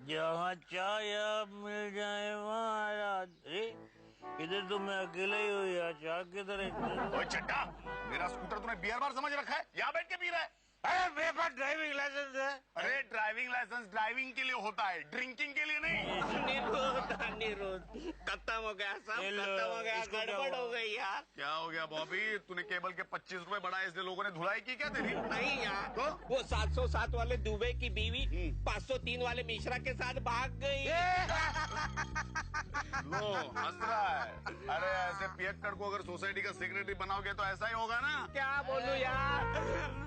जहाँ चाय आप मिल जाए वहाँ अरे इधर तो मैं अकेला ही हूँ यार, चाय किधर है? ओए चड्डा, मेरा स्कूटर तूने बियर बार समझ रखा है? यहाँ बैठ के पी रहा है? अरे मेरे पास ड्राइविंग लाइसेंस है। अरे ड्राइविंग लाइसेंस ड्राइविंग के लिए होता है, ड्रिंकिंग के लिए नहीं। अनिरुद्ध खत्म हो गया, सब खत्म हो गया, गड़बड़ हो गई यार। क्या हो गया बॉबी? तूने केबल के 25 रुपए बढ़ाए इसलिए लोगों ने धुलाई की क्या तेरी? नहीं यार, तो वो 707 वाले दुबे की बीवी 503 वाले मिश्रा के साथ भाग गई। लो हंस रहा है। अरे ऐसे पियक्कड़ को अगर सोसाइटी का सेक्रेटरी बनाओगे तो ऐसा ही होगा ना। क्या बोलूं यार,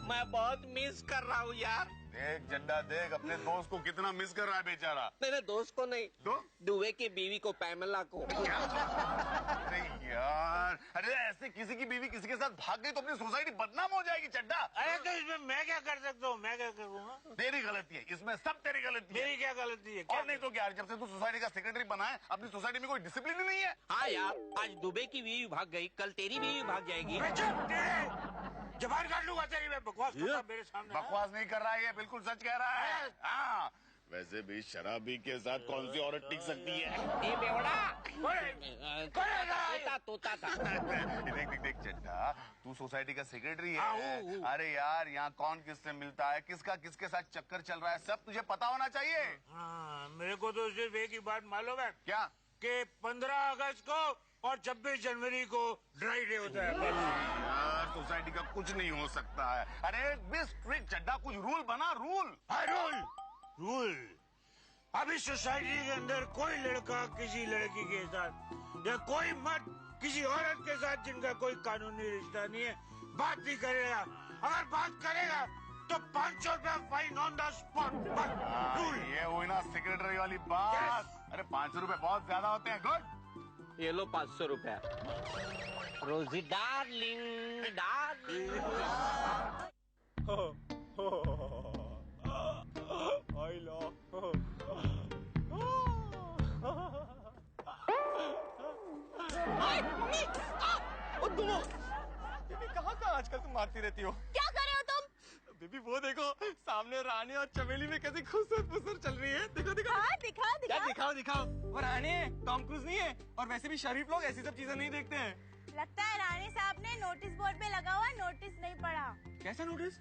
मैं बहुत मिस कर रहा हूँ यार। देख जड्डा देख, अपने दोस्त को कितना मिस कर रहा है बेचारा। मेरे दोस्त को नहीं, तो दुबे की बीवी को, पैमेला को। क्या? अरे यार, अरे ऐसे किसी की बीवी किसी के साथ भाग गई तो अपनी सोसाइटी बदनाम हो जाएगी चड्डा। अरे तो इसमें मैं क्या कर सकता हूँ? मैं क्या करूँगा? तेरी गलती है इसमें, सब तेरी गलती है। मेरी क्या गलती है? और नहीं तो क्या, जब से तू सोसाइटी का सेक्रेटरी बना है अपनी सोसाइटी में कोई डिसिप्लिन ही नहीं है। हाँ यार, आज दुबे की बीवी भाग गई, कल तेरी बीवी भाग जाएगी। जबान काट लूंगा तेरी। मैं बकवास करता मेरे सामने? बकवास नहीं कर रहा है, ये बिल्कुल सच कह रहा है। हाँ वैसे भी शराबी के साथ कौन सी औरत टिक सकती है? ए बेवड़ा, तोता था। देख देख देख चड्डा, तू सोसाइटी का सेक्रेटरी है। अरे यार यहाँ कौन किससे मिलता है, किसका किसके साथ चक्कर चल रहा है, सब तुझे पता होना चाहिए। हाँ, मेरे को तो सिर्फ एक ही बात मालूम है। क्या? कि 15 अगस्त को और 26 जनवरी को ड्राई डे होता है। यार सोसाइटी का कुछ नहीं हो सकता है। अरे बी स्ट्रिक्ट चड्डा, कुछ रूल बना, रूल। हाँ रूल, रूल। अभी सोसाइटी के अंदर कोई लड़का किसी लड़की के साथ या कोई मर्द किसी औरत के साथ जिनका कोई कानूनी रिश्ता नहीं है बात नहीं करेगा। अगर बात करेगा तो 500 रुपया fine on the spot. Rule. ये हुई ना सेक्रेटरी वाली बात। अरे 500 रुपए बहुत ज्यादा होते हैं। गुड, ये लो 500 रुपया। रोजी डार्लिंग, डार्लिंग। आई लो। बेबी कहाँ आजकल तुम मारती रहती हो? क्या कर रहे हो तुम? बेबी वो देखो सामने रानी और चमेली में कैसी खूबसूरत चल रही है। देखो देखो। हाँ दिखा दिखा। क्या दिखाओ दिखाओ। वो रानी टॉम क्रूज नहीं है, और वैसे भी शरीफ लोग ऐसी सब चीजें नहीं देखते हैं। लगता है रानी साहब ने नोटिस बोर्ड पे लगा हुआ नोटिस नहीं पढ़ा। कैसा नोटिस?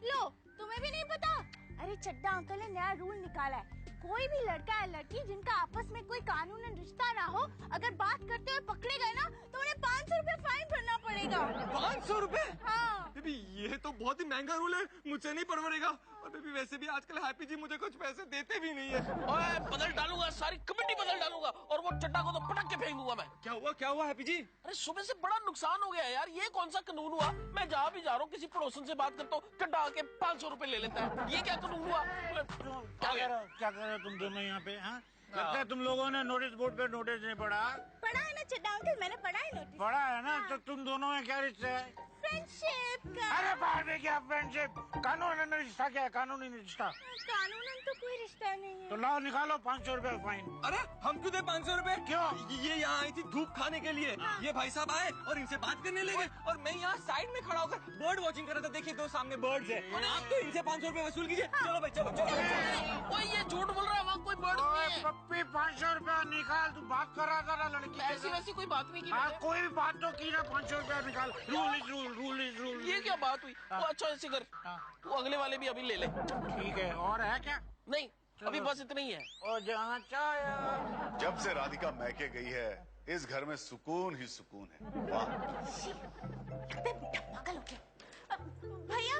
लो तुम्हें भी नहीं पता? अरे चड्डा अंकल ने नया रूल निकाला है। कोई भी लड़का या लड़की जिनका आपस में कोई कानूनी रिश्ता ना हो, अगर बात करते हुए पकड़े गए ना तो उन्हें 500 रुपए फाइन भरना पड़ेगा। 500 रुपए? हाँ बेबी ये तो बहुत ही महंगा रूल है, मुझसे नहीं परवड़ेगा। और बेबी वैसे भी आजकल हैप्पी जी मुझे कुछ पैसे देते भी नहीं है। ओए बदल डालूंगा, सारी कमेटी बदल डालूंगा और वो चड्डा को तो पटक के फेंक दूंगा मैं। क्या हुआ हैप्पी जी? अरे सुबह से बड़ा नुकसान हो गया यार, ये कौन सा कानून हुआ? मैं जहाँ भी जा रहा हूँ किसी पड़ोसन से बात करता हूँ, चड्डा आके 500 रुपए ले लेता है। ये क्या कानून हुआ? क्या कर रहे हो तुम दोनों यहाँ पे? हाँ लगता है तुम लोगों ने नोटिस बोर्ड पे नोटिस नहीं पढ़ा। पढ़ा है ना चड्डा अंकल, मैंने पढ़ा है नोटिस। पढ़ा है ना? तो तुम दोनों में क्या रिश्ता है? फ्रेंडशिप का। अरे बाहर में क्या फ्रेंडशिप? कानूनी रिश्ता क्या है? कानूनी रिश्ता? कानूनन तो कोई रिश्ता नहीं है। तो लाओ निकालो 500 रुपए फाइन। अरे हम क्यों दे 500 रुपए? क्यों? ये यहाँ आई थी धूप खाने के लिए। ये भाई साहब आए और इनसे बात करने लगे, और मैं यहाँ साइड में खड़ा होकर बर्ड वॉचिंग कर रहा था। देखिए तो सामने बर्ड्स है, और आप तो इनसे 500 रुपए वसूल कीजिए। चलो भाई चलो चलो। ओए ये झूठ बोल रहा है, वहाँ कोई बर्ड नहीं है। पप्पी 500 रुपया निकाल। तू बात कर रहा था ना लड़की के ऐसी साथ? वैसी कोई बात नहीं की हाँ मैंने। कोई भी बात तो की ना। 500 रुपया निकाल। Rule is rule, rule is rule. ये क्या बात हुई? तो अच्छा ऐसे कर, तू अगले वाले भी अभी ले ले। ठीक है, और है क्या? नहीं अभी बस इतना ही है। और जहाँ चाहे। जब से राधिका मैके गई है इस घर में सुकून ही सुकून है। वाह पागल हो गया भैया।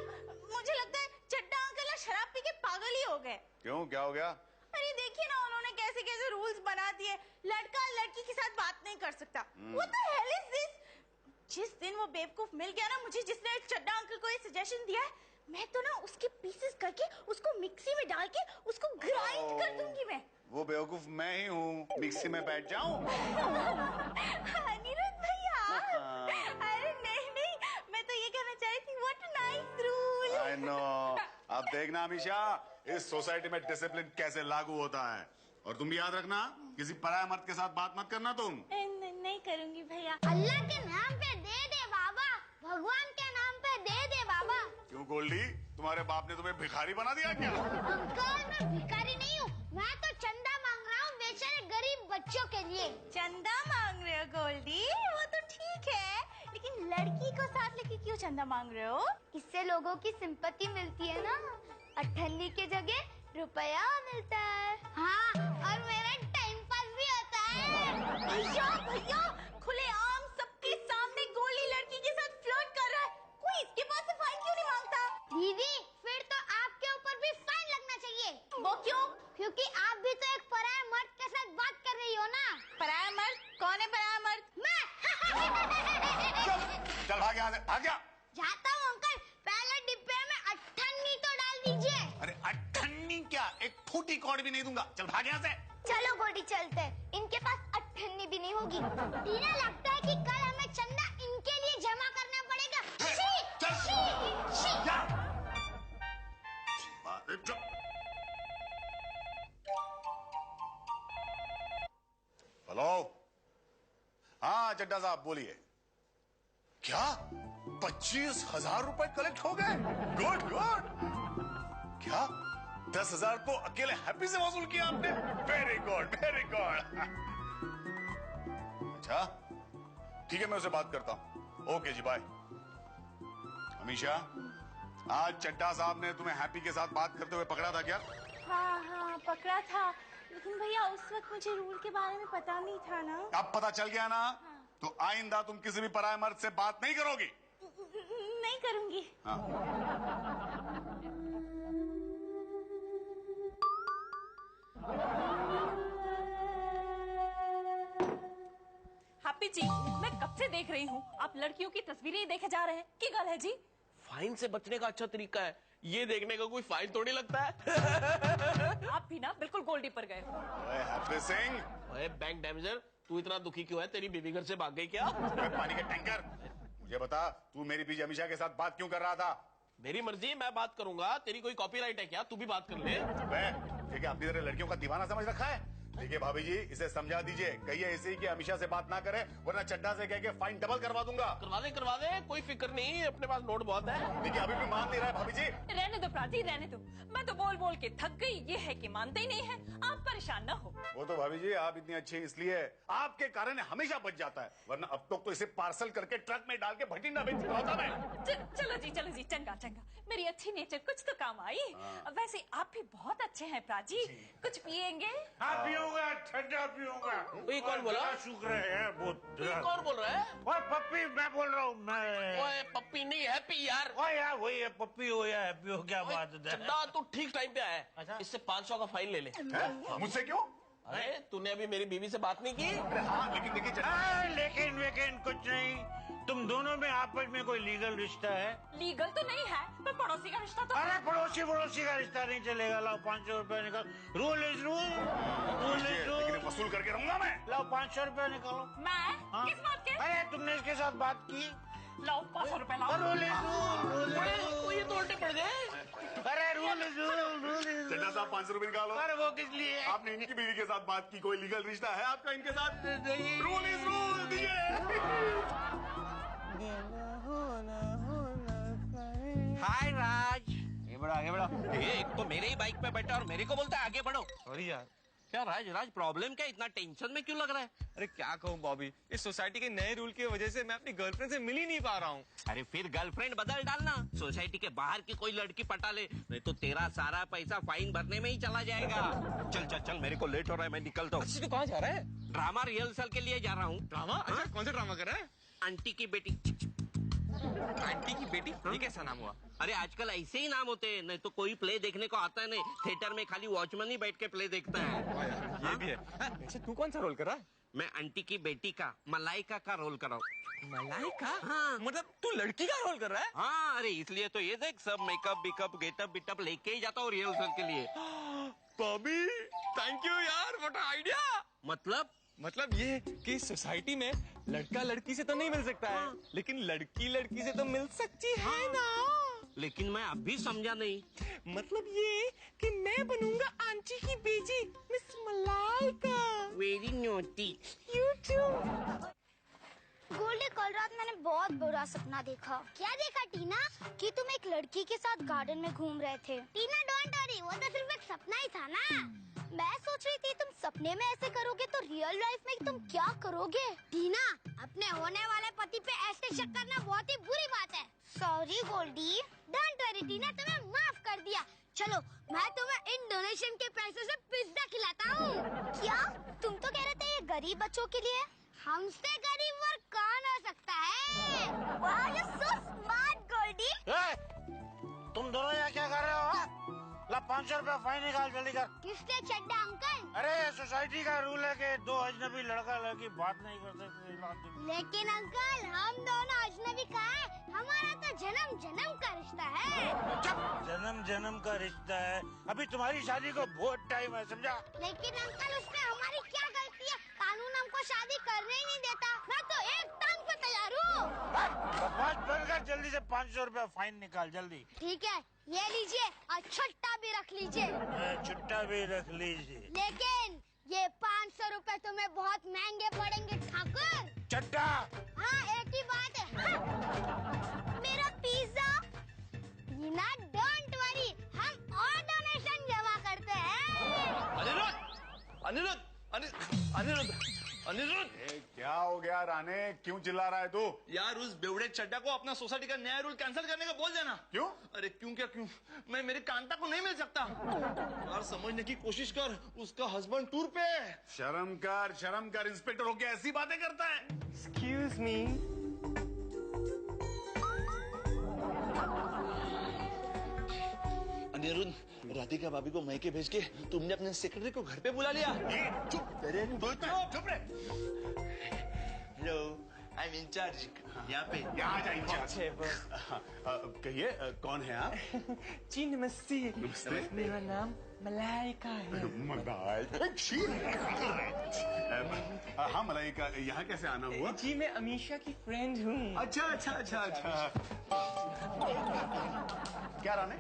मुझे लगता है चड्डा अंकल शराब पी के पागल ही हो गए। क्यों, क्या हो गया? अरे देखिए ना उन्होंने कैसे कैसे रूल्स बना दिए। लड़का लड़की के साथ बात नहीं कर सकता। What the hell is this? जिस दिन वो बेवकूफ मिल गया ना मुझे, जिसने चड्डा अंकल को ये सजेशन दिया है, मैं तो ना उसके पीसेस करके उसको मिक्सी में डाल के उसको ग्राइंड कर दूंगी मैं। वो बेवकूफ मैं ही हूँ, मिक्सी में बैठ जाऊँ? अनिरुद्ध भैया। अरे नहीं, मैं तो ये कहना चाह रही थी, what a nice rule. I know. अब देखना हमेशा इस सोसाइटी में डिसिप्लिन कैसे लागू होता है। और तुम भी याद रखना, किसी पराये मर्द के साथ बात मत करना तुम। नहीं करूंगी भैया। अल्लाह के नाम पे दे दे बाबा, भगवान के नाम पे दे दे बाबा। क्यों गोल्डी, तुम्हारे बाप ने तुम्हें भिखारी बना दिया क्या? अंकल मैं भिखारी नहीं हूँ, मैं तो चंदा मांग रहा हूँ बेचारे गरीब बच्चों के लिए। चंदा मांग रहे हो गोल्डी? वो तो ठीक है, लेकिन लड़की को साथ लेके क्यों चंदा मांग रहे हो? इससे लोगों की सिंपैथी मिलती है ना, अठन्नी के जगह रुपया मिलता है। हाँ, और मेरा टाइम पास भी होता है। भैया भैया, खुलेआम सबके सामने गोली लड़की के साथ फ्लर्ट कर रहा है, कोई इसके पास से फाइन क्यों नहीं मांगता? दीदी फिर तो आपके ऊपर भी फाइन लगना चाहिए। वो क्यों? क्योंकि आप भी तो एक पराया मर्द के साथ बात कर रही हो ना। पराया मर्द? कौन है पराया मर्द? मैं। चल भाग यहाँ से, भाग जा। जाता हूँ अंकल, पहले डिब्बे में अठन्नी तो डाल दीजिए। अरे अठन्नी क्या, एक फूटी कौड़ भी नहीं दूंगा। चल भाग यहाँ से। चलो गोडी चलते हैं, इनके पास अठन्नी भी नहीं होगी। दीना लगता है कि कल हमें चंदा इनके लिए जमा करना पड़ेगा। She, she, she. जा। अरे चुप। हेलो, हाँ चड्डा साहब बोलिए। क्या 25,000 रुपए कलेक्ट हो गए? Good good. क्या 10,000 तो अकेले हैप्पी से वसूल किया आपने? Very good very good. अच्छा ठीक है, मैं उससे बात करता हूं। ओके जी, बाय। अमीशा, आज चड्डा साहब ने तुम्हें हैप्पी के साथ बात करते हुए पकड़ा था क्या? हाँ हाँ पकड़ा था, लेकिन भैया उस वक्त मुझे रूल के बारे में पता नहीं था ना। अब पता चल गया ना? तो आइंदा तुम किसी भी पराये मर्द से बात नहीं करोगी। नहीं करूंगी। हाँ। हैप्पी जी, मैं कब से देख रही हूँ आप लड़कियों की तस्वीरें ही देखे जा रहे हैं। की गल है जी? फाइन से बचने का अच्छा तरीका है ये देखने का, कोई फाइन थोड़ी लगता है। आप भी ना बिल्कुल गोल्डी पर गए हो। ओए हैप्पी सिंह, ओए बैंक डैमेजर, तू इतना दुखी क्यों है? तेरी बीवी घर से भाग गई क्या? ओए पानी का टैंकर, मुझे बता तू मेरी बीवी अमीशा के साथ बात क्यों कर रहा था? मेरी मर्जी, मैं बात करूंगा। तेरी कोई कॉपीराइट है क्या? तू भी बात कर ले। ठीक है, अपनी तरह लड़कियों का दीवाना समझ रखा है। देखिए भाभी जी, इसे समझा दीजिए, कहिए ऐसे ही कि अमीशा से बात ना करे, वरना चड्डा से कह के फाइन डबल करवा दूंगा। करवा दे, कोई फिक्र नहीं, अपने पास नोट बहुत है। देखिए अभी भी मान नहीं रहा है भाभी जी। रहने दो प्राची, रहने दो। मैं तो बोल बोल के थक गई, ये है कि मानते ही नहीं है। आप परेशान ना हो। वो तो भाभी जी आप इतनी अच्छी इसलिए, आपके कारण हमेशा बच जाता है, वरना अब तो इसे पार्सल करके ट्रक में डाल के भटिंडा बेच चुका होता मैं। चलो जी, चंगा चंगा, मेरी अच्छी नेचर कुछ तो काम आई। वैसे आप भी बहुत अच्छे हैं प्राची, कुछ पिएंगे? हाँ पीऊंगा, ठंडा पीऊंगा। ये कौन बोला? शुक्र है बहुत। ये कौन बोल रहा है? ओए पप्पी, मैं बोल रहा हूँ मैं। ओए पप्पी नहीं, हैप्पी यार। ओए यार वही है, पप्पी हो या हैप्पी हो, क्या बात है? चड्डा तू ठीक टाइम पे आया है। अच्छा? इससे 500 का फाइन ले ले। मुझसे क्यों? अरे तूने अभी मेरी बीवी से बात नहीं की? हाँ लेकिन देखिए चड्डा, लेकिन वेकिन कुछ नहीं, तुम दोनों में आपस में कोई लीगल रिश्ता है? लीगल तो नहीं है, पर पड़ोसी का रिश्ता तो अरे पड़ोसी का रिश्ता नहीं चलेगा। लाओ 500 रुपए निकाल। Rule is rule, rule is rule. लेकिन वसूल करके रहूंगा मैं। लाओ 500 रुपए निकालो। मैं हाँ। किस बात के? अरे तुमने इसके साथ बात की? लाओ 500 रुपए लाओ। Rule is rule, rule is rule. ये तो उल्टे पड़ गए। अरे rule is rule, rule is Chadda rule. साहब 500 रुपए निकालो। अरे वो किस लिए? आपने इनकी बीवी के साथ बात की, कोई लीगल रिश्ता है आपका इनके साथ? नहीं। रूल इज रूल दिए। हाय राज। ये बड़ा ये एक तो मेरे ही बाइक पे बैठा और मेरे को बोलता है आगे बढ़ो। सॉरी यार। क्या राज प्रॉब्लम क्या? इतना टेंशन में क्यों लग रहा है? अरे क्या कहूँ बॉबी, इस सोसाइटी के नए रूल की वजह से मैं अपनी गर्लफ्रेंड से मिल ही नहीं पा रहा हूँ। अरे फिर गर्लफ्रेंड बदल डालना, सोसाइटी के बाहर की कोई लड़की पटा ले, नहीं तो तेरा सारा पैसा फाइन भरने में ही चला जाएगा। चल मेरे को लेट हो रहा है, मैं निकलता हूँ। अच्छा तू कहाँ जा रहा है? ड्रामा रिहर्सल के लिए जा रहा हूँ। ड्रामा? अच्छा कौन सा ड्रामा कर रहा है? आंटी की बेटी। आंटी की बेटी? ये कैसा नाम हुआ? अरे आजकल ऐसे ही नाम होते हैं, नहीं तो कोई प्ले देखने को आता है नहीं। थिएटर में खाली वॉचमैन ही बैठ के प्ले देखता है। ये भी है। अच्छा तू कौन सा रोल कर रहा है? मैं आंटी की बेटी का, मलाइका का रोल कर रहा हूँ। मलाइका? हाँ। मतलब तू लड़की का रोल कर रहा है? हाँ, अरे इसलिए तो ये देख, सब मेकअप बिकअप गेटअप बिटअप लेके ही जाता हूँ रिहर्सल के लिए। बॉबी थैंक यू यार, व्हाट आइडिया। मतलब ये कि सोसाइटी में लड़का लड़की से तो नहीं मिल सकता है, लेकिन लड़की लड़की से तो मिल सकती है ना। लेकिन मैं अब भी समझा नहीं। मतलब ये कि मैं बनूंगा आंटी की बेटी miss Malaika. Very naughty. You too. Goldie, कल रात मैंने बहुत बुरा सपना देखा। क्या देखा टीना? कि तुम एक लड़की के साथ गार्डन में घूम रहे थे। टीना डोंट वरी, वो तो सिर्फ एक सपना ही था ना। मैं सोच रही थी तुम सपने में ऐसे करोगे तो रियल लाइफ में तुम क्या करोगे? टीना, अपने होने वाले पति पे ऐसे शक करना बहुत ही बुरी बात है। सॉरी गोल्डी। डोंट वरी टीना, तुम्हें माफ कर दिया। चलो मैं तुम्हें इन डोनेशन के पैसे से पिज्जा खिलाता हूँ। क्या? तुम तो कह रहे थे ये गरीब बच्चों के लिए। हमसे गरीब और कौन हो सकता है? वाह, यू सो स्मार्ट गोल्डी। तुम दोनों यहाँ क्या कर रहे हो? ला 500 रुपया फाइन निकाल, जल्दी कर। किसने? चड्डा अंकल। अरे सोसाइटी का रूल है कि दो अजनबी लड़का लड़की बात नहीं कर सकते। लेकिन अंकल, हम दोनों अजनबी का है, हमारा तो जन्म जन्म का रिश्ता है। जन्म जन्म का रिश्ता है? अभी तुम्हारी शादी को बहुत टाइम है, समझा? लेकिन अंकल, उसमें हमारी क्या गलती है? कानून हमको शादी करने ही नहीं देता। मैं तो एक टांग पे तैयार हूँ। बकवास बंद कर, जल्दी से 500 रुपया फाइन निकाल, जल्दी। ठीक है, ये लीजिए और छुट्टा भी रख लीजिए। छुट्टा भी रख लीजिए। लेकिन ये 500 रुपए तुम्हें बहुत महंगे पड़ेंगे ठाकुर। चड्डा। हाँ, एक ही बात है। मेरा पिज्जा। टीना डोंट वरी, हम और डोनेशन जमा करते हैं। अनिरुद्ध, अनिरुद्ध, अनिरुद्ध। क्या हो गया राणे, क्यों चिल्ला रहा है तू? यार उस बेवड़े चड्डा को अपना सोसाइटी का नया रूल कैंसिल करने का बोल देना। क्यों? अरे क्यों क्या क्यों? मैं मेरी कांता को नहीं मिल सकता। यार समझने की कोशिश कर, उसका हस्बैंड टूर पे है। शर्म कर, इंस्पेक्टर होके ऐसी बातें करता है। Excuse me. अनिरुद्ध, राधिका भाभी को मैके भेज के तुमने अपने सेक्रेटरी को घर पे बुला लिया। चुप रे। Hello, I am in charge. यहाँ पे यहाँ जा इंचार्ज। कहिए, कौन है आप? जी नमस्ते। नमस्ते। मेरा नाम मलाइका है। हाँ मलाइका, यहाँ कैसे आना हुआ? जी मैं अमीषा की फ्रेंड हूँ। अच्छा। क्या Rane?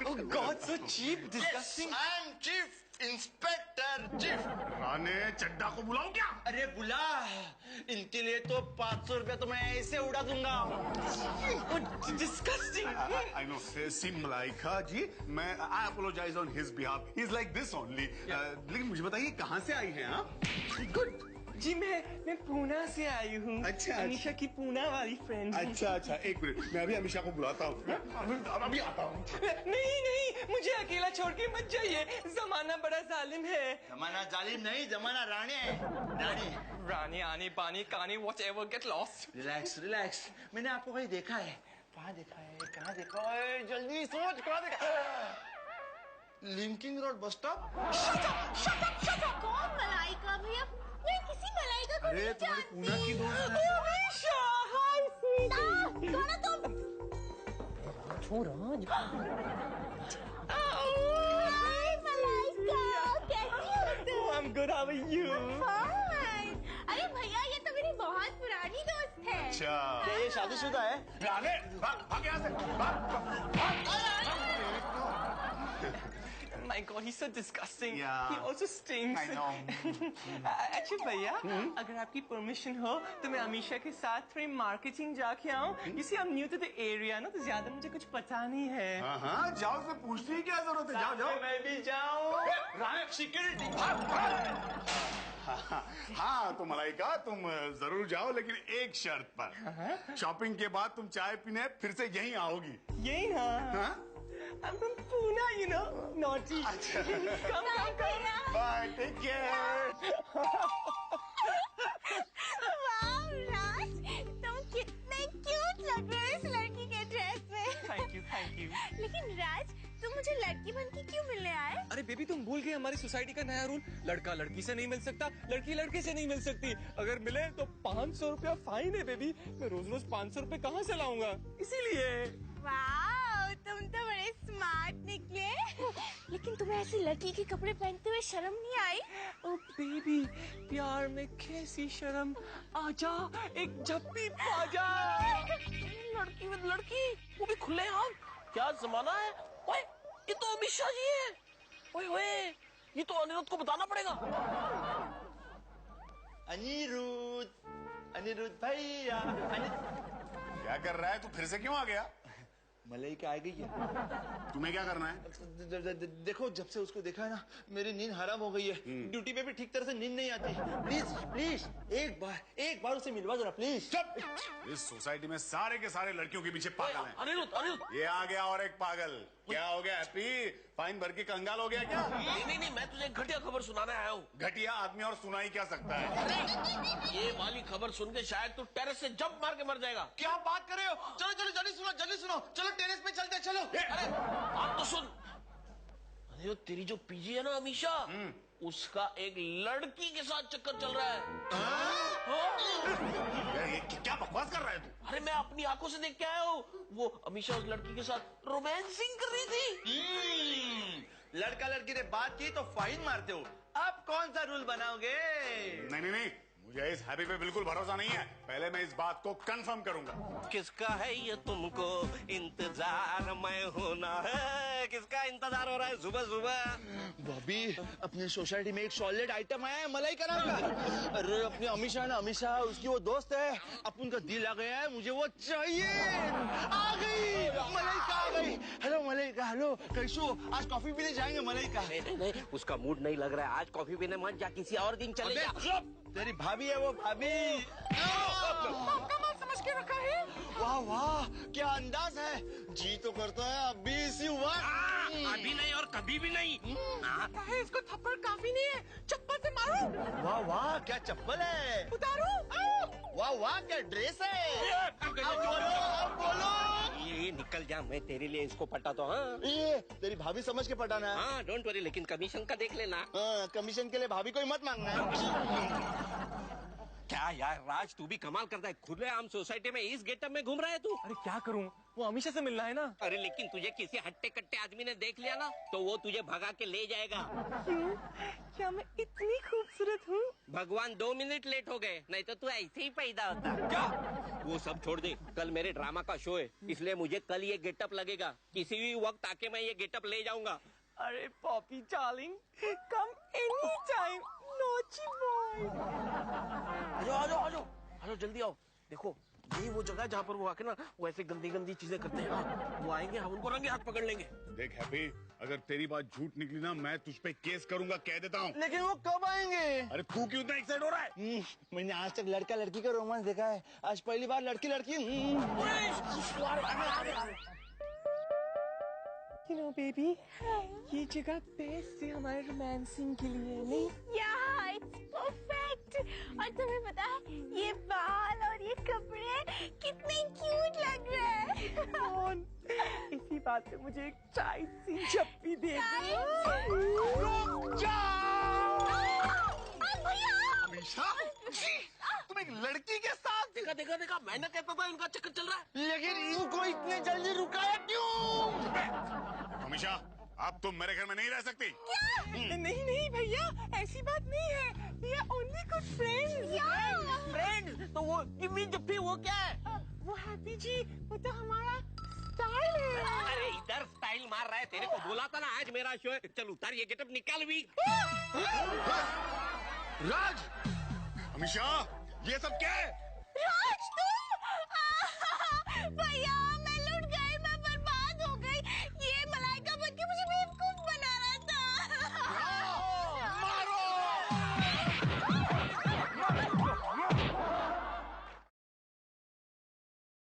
Oh God, so cheap, disgusting. I am chief inspector chief. Rane, Chadda को बुलाऊं क्या? अरे बुला, इनके लिए तो 500 रुपया तो मैं ऐसे उड़ा दूंगा। Disgusting. I know. See Malaika जी, मैं I apologize on his behalf. He's like this only. लेकिन मुझे बताइए कहाँ से आई हैं आप? Good. जी मैं पूना से आई हूँ। अच्छा। अमीषा की पूना वाली फ्रेंड हूँ। अच्छा, एक मिनट, मैं अभी अमीषा को बुलाता हूँ। अभी आता हूँ। नहीं, मुझे अकेला छोड़ के मत जाइए। जमाना बड़ा जालिम है। जमाना जालिम नहीं, जमाना रानी है। रानी आने बानी काने whatever, get lost. रिलैक्स। मैंने आपको कहीं देखा है। कहाँ देखा है? जल्दी सोच, कहाँ देखा है? Linking road bus stop. Shut up. कौन मलाइका भैया? मैं किसी मलाइका को नहीं जानती। तुम्हारी पूना की दोस्त है। अमीषा, हाय स्वीटी। कौन है तुम? हाय मलाइका, कैसी हो तुम? I'm good, how are you? Fine. अरे भैया, ये तो मेरी बहुत पुरानी दोस्त है। अच्छा। क्या ये शादीशुदा है? राणे, भाग यहाँ से, My God, he's so disgusting. Yeah. He also stinks. I know. Actually भैया, अगर आपकी परमिशन हो तो मैं अमीषा के साथ थोड़ी मार्केटिंग जाके आऊँ। You see, I'm new to the area ना, तो ज्यादा मुझे कुछ पता नहीं है। हाँ, जाओ, से पूछने की क्या जरूरत है? जाओ। मैं भी जाऊँ। रानी सिक्योरिटी। हाँ तो मलाइका, तुम जरूर जाओ, लेकिन एक शर्त पर। शॉपिंग के बाद तुम चाय पीने फिर से यहीं आओगी। यही ना? हाँ? I'm from Pune, you know, naughty. Come. Bye, take care. वाह राज, तुम कितने क्यूट लग रहे हो इस लड़की के ड्रेस में। Thank you. लेकिन राज, तुम मुझे लड़की बन के क्यों मिलने आए? अरे बेबी, तुम भूल गए हमारी सोसाइटी का नया रूल। लड़का लड़की से नहीं मिल सकता, लड़की लड़के से नहीं मिल सकती। अगर मिले तो 500 रुपया फाइन है बेबी। मैं रोज 500 रुपए कहाँ से लाऊंगा? इसीलिए। वाह, तुम तो बड़े स्मार्ट निकले। लेकिन तुम्हें ऐसी लड़की के कपड़े पहनते हुए शर्म नहीं आई? ओ बेबी, प्यार में कैसी शर्म। आजा, एक झप्पी पाजा। लड़की में लड़की, वो भी खुले आम। क्या जमाना है? ओए, ये तो अमीषा जी है। ओए, ये तो अनिरुद्ध को बताना पड़ेगा। अनिरुद्ध भैया क्या कर रहा है तू? फिर से क्यों आ गया? मलाइका आ गई है। तुम्हें क्या करना है? देखो, जब से उसको देखा है ना, मेरी नींद हराम हो गई है। ड्यूटी पे भी ठीक तरह से नींद नहीं आती। प्लीज प्लीज एक बार उसे मिलवा दो ना प्लीज। चुप! इस सोसाइटी में सारे के सारे लड़कियों के पीछे पागल हैं। अनिरुद्ध ये आ गया और एक पागल। क्या हो गया हैप्पी? फाइन भर के कंगाल हो गया क्या? नहीं, मैं तुझे घटिया खबर सुनाने आया हूँ। घटिया आदमी और सुना ही क्या सकता है? ये वाली खबर सुन के शायद तू टेरेस से जंप मार के मर जाएगा। क्या बात कर रहे हो? चलो चलो जल्दी सुनो, चलो टेरेस पे चलते, चलो। अरे आप तो सुन। अरे तेरी जो पीजी है ना अमीशा, उसका एक लड़की के साथ चक्कर चल रहा है। ये क्या बकवास कर रहा है तू? अरे मैं अपनी आंखों से देख के आया हूँ। वो अमीशा उस लड़की के साथ रोमांसिंग कर रही थी। लड़का लड़की ने बात की तो फाइन मारते हो। अब कौन सा रूल बनाओगे? नहीं, मुझे इस हैप्पी पे बिल्कुल भरोसा नहीं है। पहले मैं इस बात को कंफर्म करूंगा। किसका है ये तुमको इंतजार? मैं होना है। किसका इंतजार हो रहा है सुबह सुबह? भाभी, अपनी सोसाइटी में एक सॉलिड आइटम आया है, मलाई का नाम का। अरे अपनी अमीशा है ना, अमीशा उसकी वो दोस्त है, अपन का दिल आ गया है, मुझे वो चाहिए। आ गई मलाइका, आ गई। हेलो मलाइका, हेलो, कैसे हो? आज कॉफी पीने जाएंगे मलाइका। नहीं, उसका मूड नहीं लग रहा है। आज कॉफी पीने मत जा, किसी और दिन चले जा। तेरी भाभी है वो, भाभी। समझ के रखा है। वाह क्या अंदाज है। जी तो करता है अभी इसी वक्त। अभी नहीं और कभी भी नहीं। है, इसको थप्पड़ काफी नहीं है, चप्पल से मारो। वाह क्या चप्पल है। उतारो। वाह क्या ड्रेस है। अब बोलो। ये निकल जा, मैं तेरे लिए इसको पटा तो। हाँ, ये तेरी भाभी समझ के पटाना। हाँ डोंट वरी, लेकिन कमीशन का देख लेना। कमीशन के लिए भाभी को ही मत मांगना है। क्या यार राज, तू भी कमाल करता है। खुलेआम सोसाइटी में इस गेटअप में घूम रहा है तू। अरे क्या करूं, वो अमीशा से मिलना है ना। अरे लेकिन तुझे किसी हट्टे कट्टे आदमी ने देख लिया ना, तो वो तुझे भगा के ले जाएगा। क्यों? क्या मैं इतनी खूबसूरत हूँ? भगवान 2 मिनट लेट हो गए, नहीं तो तू ऐसे ही पैदा होता। क्या? वो सब छोड़ दे, कल मेरे ड्रामा का शो है, इसलिए मुझे कल ये गेटअप लगेगा। किसी भी वक्त आके मैं ये गेटअप ले जाऊंगा। अरे Poppy darling, come any time, naughty boy. आ जाओ जल्दी आओ। देखो यही वो जगह है जहाँ पर वो आके ना वो ऐसे गंदी गंदी चीजें करते हैं ना। वो आएंगे, हम उनको रंगे हाथ पकड़ लेंगे। देख हैप्पी, अगर तेरी बात झूठ निकली ना, मैं तुझ पे केस करूंगा, कह देता हूँ। लेकिन वो कब आएंगे? अरे तू क्यों इतना एक्साइट हो रहा है? मैंने आज तक लड़का लड़की का रोमांस देखा है, आज पहली बार लड़की लड़की। You know, baby, ये जगह बेस्ट है हमारे रोमांसिंग के लिए, नहीं? Yeah, it's perfect. और तुम्हें पता है ये बाल और ये कपड़े कितने क्यूट लग रहे हैं। कौन? इसी बात पे मुझे एक टाइट सी चप्पी दे दो। रुक जाओ। अमीशा, तुम एक लड़की के साथ। देखा, मैंने कहता था इनका चक्कर चल रहा है। लेकिन इनको इतने जल्दी रुकाया क्यों? अमीशा, अब तुम मेरे घर में नहीं रह सकती। नहीं भैया, ऐसी बात नहीं है। We are only good friends. Friends तो वो गिम्मी जप्पी वो क्या है? वो हैप्पी जी, वो तो हमारा स्टाइल है। अरे इधर स्टाइल मार रहा है, तेरे को बोला था ना आज मेरा शो है। चल उतार ये गेटअप, निकाल भी। राज, अमीशा, ये सब क्या है? राज,